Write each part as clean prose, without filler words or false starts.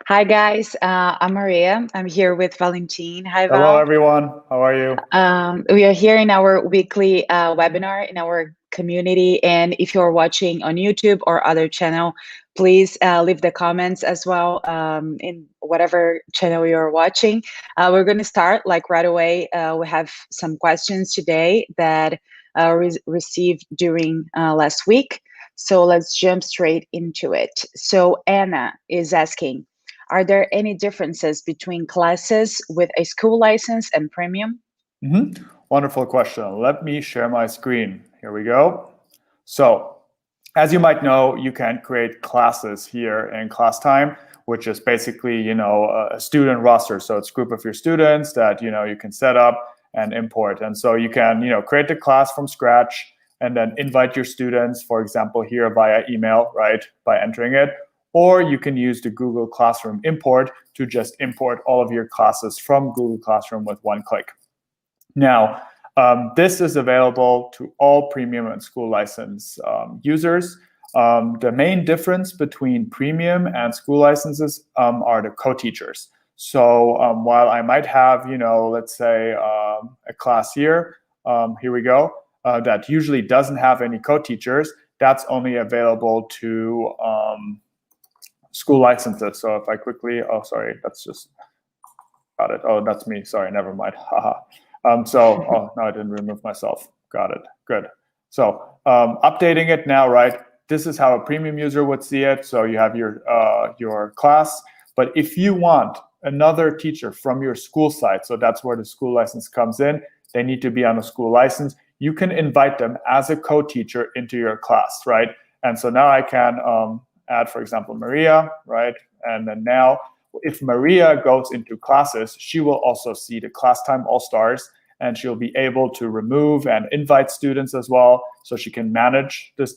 Hi guys, I'm Maria. I'm here with Valentin. Hi Hello, Val. everyone. How are you? We are here in our weekly webinar in our community. And if you're watching on YouTube or other channel, please leave the comments as well in whatever channel you're watching. We're going to start like right away. We have some questions today that received during last week. So let's jump straight into it. So Anna is asking, are there any differences between classes with a school license and premium? Wonderful question. Let me share my screen. Here we go. So, as you might know, you can create classes here in Classtime, which is basically, a student roster. So it's a group of your students that, you can set up and import. And so you can, create the class from scratch and then invite your students, for example, here via email, right, by entering it. Or you can use the Google Classroom import to just import all of your classes from Google Classroom with one click. Now, this is available to all premium and school license users. The main difference between premium and school licenses are the co-teachers. So while I might have, let's say a class here, here we go, that usually doesn't have any co-teachers, that's only available to school licenses. So if I quickly, oh, sorry, that's just, got it. Oh, that's me. Sorry, never mind. Haha. Oh, no, I didn't remove myself. Got it. Good. So updating it now, right? This is how a premium user would see it. So you have your class. But if you want another teacher from your school site, so that's where the school license comes in, they need to be on a school license. You can invite them as a co-teacher into your class, right? And so now I can add, for example, Maria, right? And then now, if Maria goes into classes, she will also see the Classtime All-Stars, and she'll be able to remove and invite students as well. So she can manage this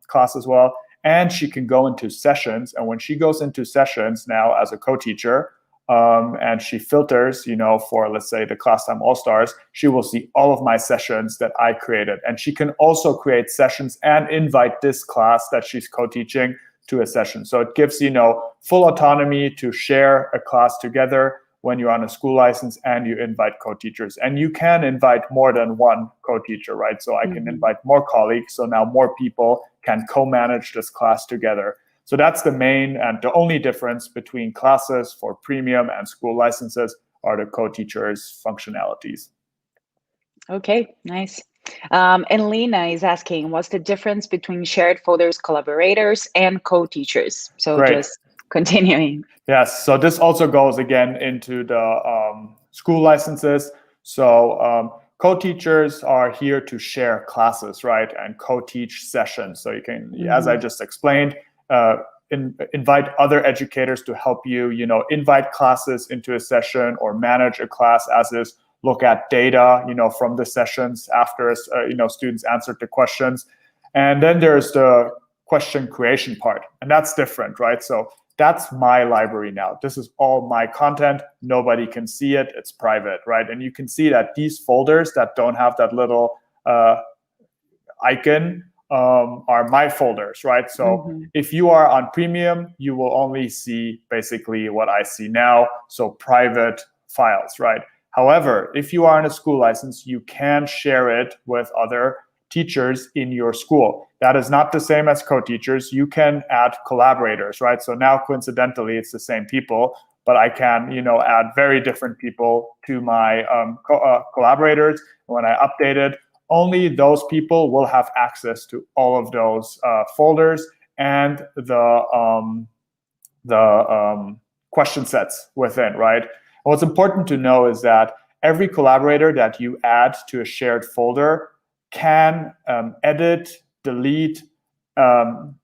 class as well. And she can go into sessions. And when she goes into sessions now as a co-teacher, and she filters, for, let's say, the Classtime All-Stars, she will see all of my sessions that I created. And she can also create sessions and invite this class that she's co-teaching to a session. So it gives, full autonomy to share a class together when you're on a school license and you invite co-teachers. And you can invite more than one co-teacher, right? So I can invite more colleagues. So now more people can co-manage this class together. So that's the main and the only difference between classes for premium and school licenses are the co-teachers functionalities. Okay, nice. And Lena is asking, what's the difference between shared folders, collaborators, and co-teachers? So Great. just continuing. Yes, so this also goes again into the school licenses. So co-teachers are here to share classes, right, and co-teach sessions. So you can, as I just explained, invite other educators to help you, invite classes into a session or manage a class as is, look at data, from the sessions after, students answered the questions. And then there's the question creation part, and that's different, right? So that's my library now. This is all my content. Nobody can see it. It's private, right? And you can see that these folders that don't have that little icon are my folders, right? So if you are on premium, you will only see basically what I see now, so private files, right? However, if you are on a school license, you can share it with other teachers in your school. That is not the same as co-teachers. You can add collaborators, right? So now coincidentally, it's the same people, but I can, add very different people to my collaborators. When I update it, only those people will have access to all of those folders and the question sets within, right? And what's important to know is that every collaborator that you add to a shared folder can edit, delete, add,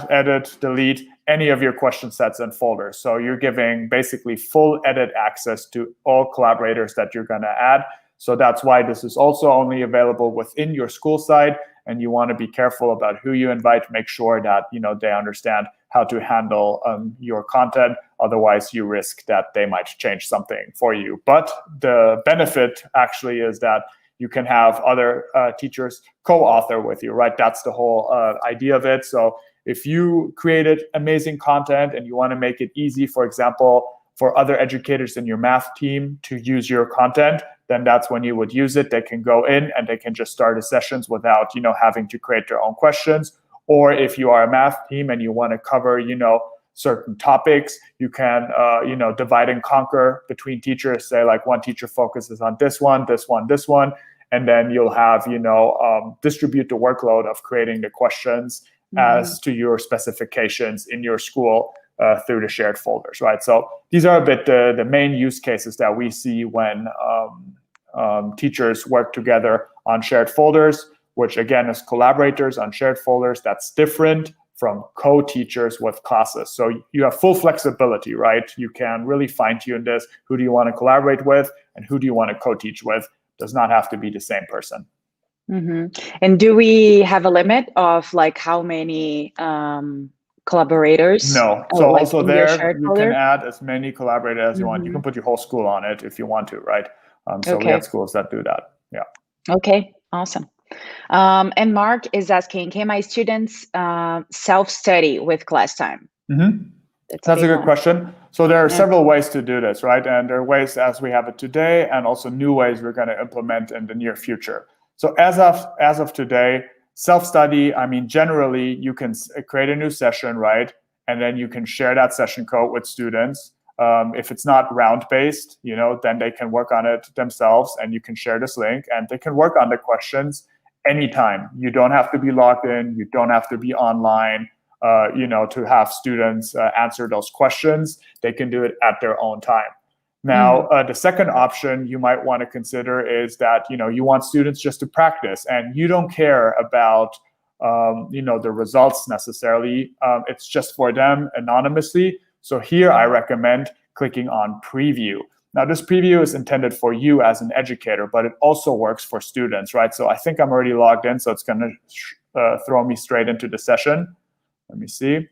edit, delete any of your question sets and folders. So you're giving basically full edit access to all collaborators that you're going to add. So that's why this is also only available within your school site, and you want to be careful about who you invite. Make sure that they understand how to handle your content. Otherwise, you risk that they might change something for you. But the benefit actually is that you can have other teachers co-author with you, right? That's the whole idea of it. So If you created amazing content and you want to make it easy, for example, for other educators in your math team to use your content, then that's when you would use it. They can go in and they can just start the sessions without, having to create their own questions. Or if you are a math team and you want to cover, certain topics, you can, divide and conquer between teachers. Say like one teacher focuses on this one, this one, this one, and then you'll have, distribute the workload of creating the questions as to your specifications in your school through the shared folders, right? So these are a bit the main use cases that we see when teachers work together on shared folders, which again is collaborators on shared folders. That's different from co-teachers with classes. So you have full flexibility, right? You can really fine-tune this. Who do you want to collaborate with and who do you want to co-teach with? Does not have to be the same person. And do we have a limit of like how many collaborators? No. So like also there, you folder? can add as many collaborators as you want. You can put your whole school on it if you want to, right? So we have schools that do that. Yeah. Okay, awesome. And Mark is asking, can my students self-study with Classtime? That's a good question. So there are several ways to do this, right? And there are ways as we have it today and also new ways we're going to implement in the near future. So as of today, self-study, I mean, generally you can create a new session, right? And then you can share that session code with students. If it's not round-based, then they can work on it themselves and you can share this link and they can work on the questions anytime. You don't have to be logged in. You don't have to be online, to have students answer those questions. They can do it at their own time. Now, the second option you might want to consider is that, you want students just to practice and you don't care about, the results necessarily. It's just for them anonymously. So here I recommend clicking on preview. Now this preview is intended for you as an educator, but it also works for students, right? So I think I'm already logged in, so it's going to throw me straight into the session. Let me see.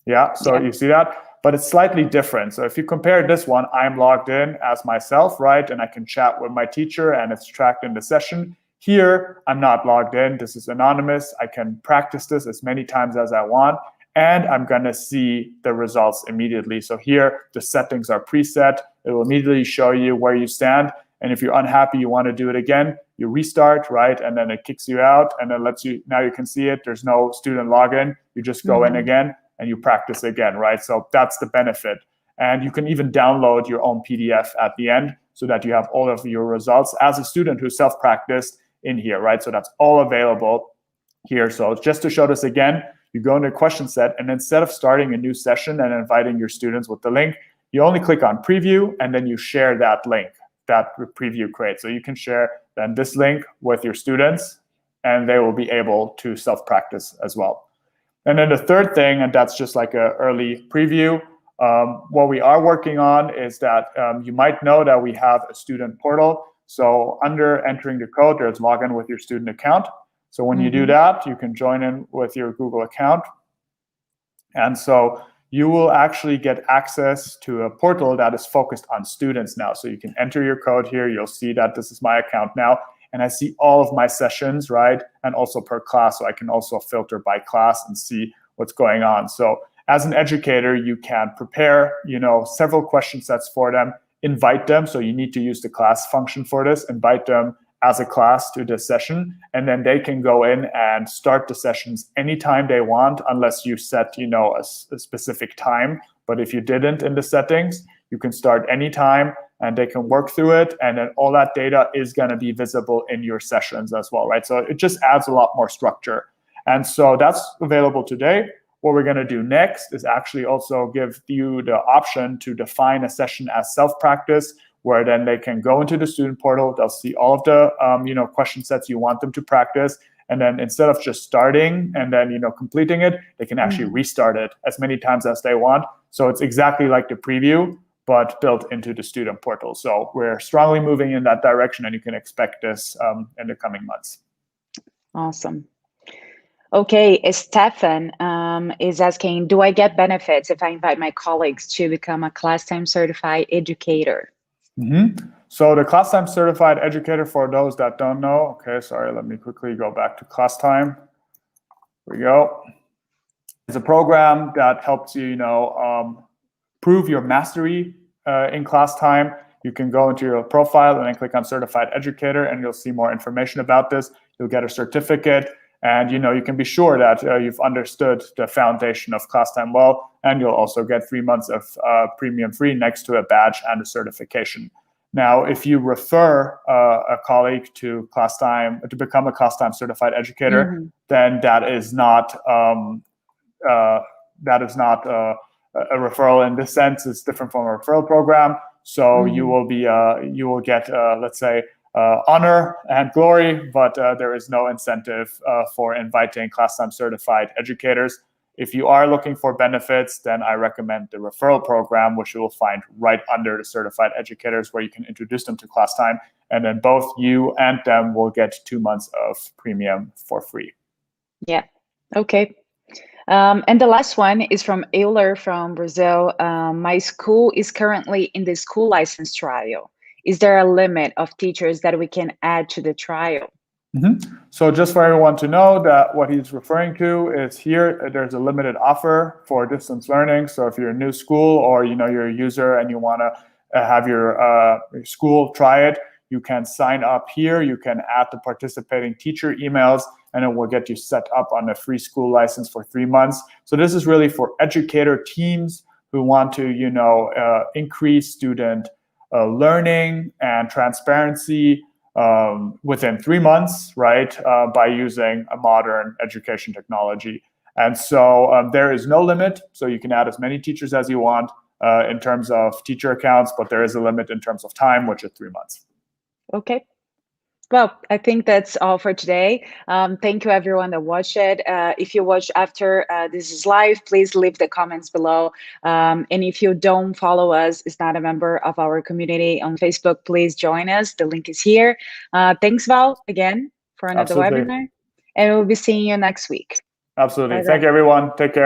Yeah, so you see that? But it's slightly different. So if you compare this one, I'm logged in as myself, right? And I can chat with my teacher and it's tracked in the session. Here, I'm not logged in. This is anonymous. I can practice this as many times as I want. And I'm going to see the results immediately. So here, the settings are preset. It will immediately show you where you stand. And if you're unhappy, you want to do it again, you restart, right? And then it kicks you out and then lets you, now you can see it. There's no student login. You just go in again and you practice again, right? So that's the benefit. And you can even download your own PDF at the end so that you have all of your results as a student who self-practiced in here, right? So that's all available here. So just to show this again, you go into a question set and instead of starting a new session and inviting your students with the link, you only click on preview and then you share that link that preview creates. So you can share then this link with your students and they will be able to self-practice as well. And then the third thing, and that's just like an early preview, what we are working on is that you might know that we have a student portal. So under entering the code, there's login with your student account. So when you do that, you can join in with your Google account. And so you will actually get access to a portal that is focused on students now. So you can enter your code here. You'll see that this is my account now. And I see all of my sessions, right? And also per class. So I can also filter by class and see what's going on. So as an educator, you can prepare, several question sets for them, invite them. So you need to use the class function for this, invite them as a class to this session, and then they can go in and start the sessions anytime they want, unless you set, a specific time. But if you didn't in the settings, you can start anytime and they can work through it. And then all that data is going to be visible in your sessions as well, right? So it just adds a lot more structure. And so that's available today. What we're going to do next is actually also give you the option to define a session as self-practice, where then they can go into the student portal. They'll see all of the question sets you want them to practice. And then instead of just starting and then completing it, they can actually restart it as many times as they want. So it's exactly like the preview, but built into the student portal. So we're strongly moving in that direction, and you can expect this in the coming months. Awesome. Okay, Stefan is asking, do I get benefits if I invite my colleagues to become a Classtime Certified Educator? So the Classtime Certified Educator, for those that don't know, okay, sorry, let me quickly go back to Classtime. Here we go. a program that helps you, prove your mastery in Classtime. You can go into your profile and then click on Certified Educator, and you'll see more information about this. You'll get a certificate, and you can be sure that you've understood the foundation of Classtime well, and you'll also get 3 months of premium free next to a badge and a certification. Now, if you refer a colleague to Classtime to become a Classtime Certified Educator, then that is not a referral in this sense. It's different from a referral program. So you will get, let's say, honor and glory, but there is no incentive for inviting Classtime Certified Educators. If you are looking for benefits, then I recommend the referral program, which you will find right under the Certified Educators, where you can introduce them to Classtime, and then both you and them will get 2 months of premium for free. Yeah. Okay. And the last one is from Euler from Brazil. My school is currently in the school license trial. Is there a limit of teachers that we can add to the trial? So just for everyone to know that what he's referring to is here, there's a limited offer for distance learning. So if you're a new school, or you're a user and you want to have your school try it, you can sign up here. You can add the participating teacher emails, and it will get you set up on a free school license for 3 months. So this is really for educator teams who want to increase student learning and transparency within 3 months, right, by using a modern education technology. And so there is no limit. So you can add as many teachers as you want in terms of teacher accounts, but there is a limit in terms of time, which is 3 months. Okay. Well, I think that's all for today. Thank you, everyone that watched it. If you watch after this is live, please leave the comments below. And if you don't follow us, is not a member of our community on Facebook, please join us. The link is here. Thanks, Val, again for another webinar. And we'll be seeing you next week. Absolutely. Thank you, everyone. Take care.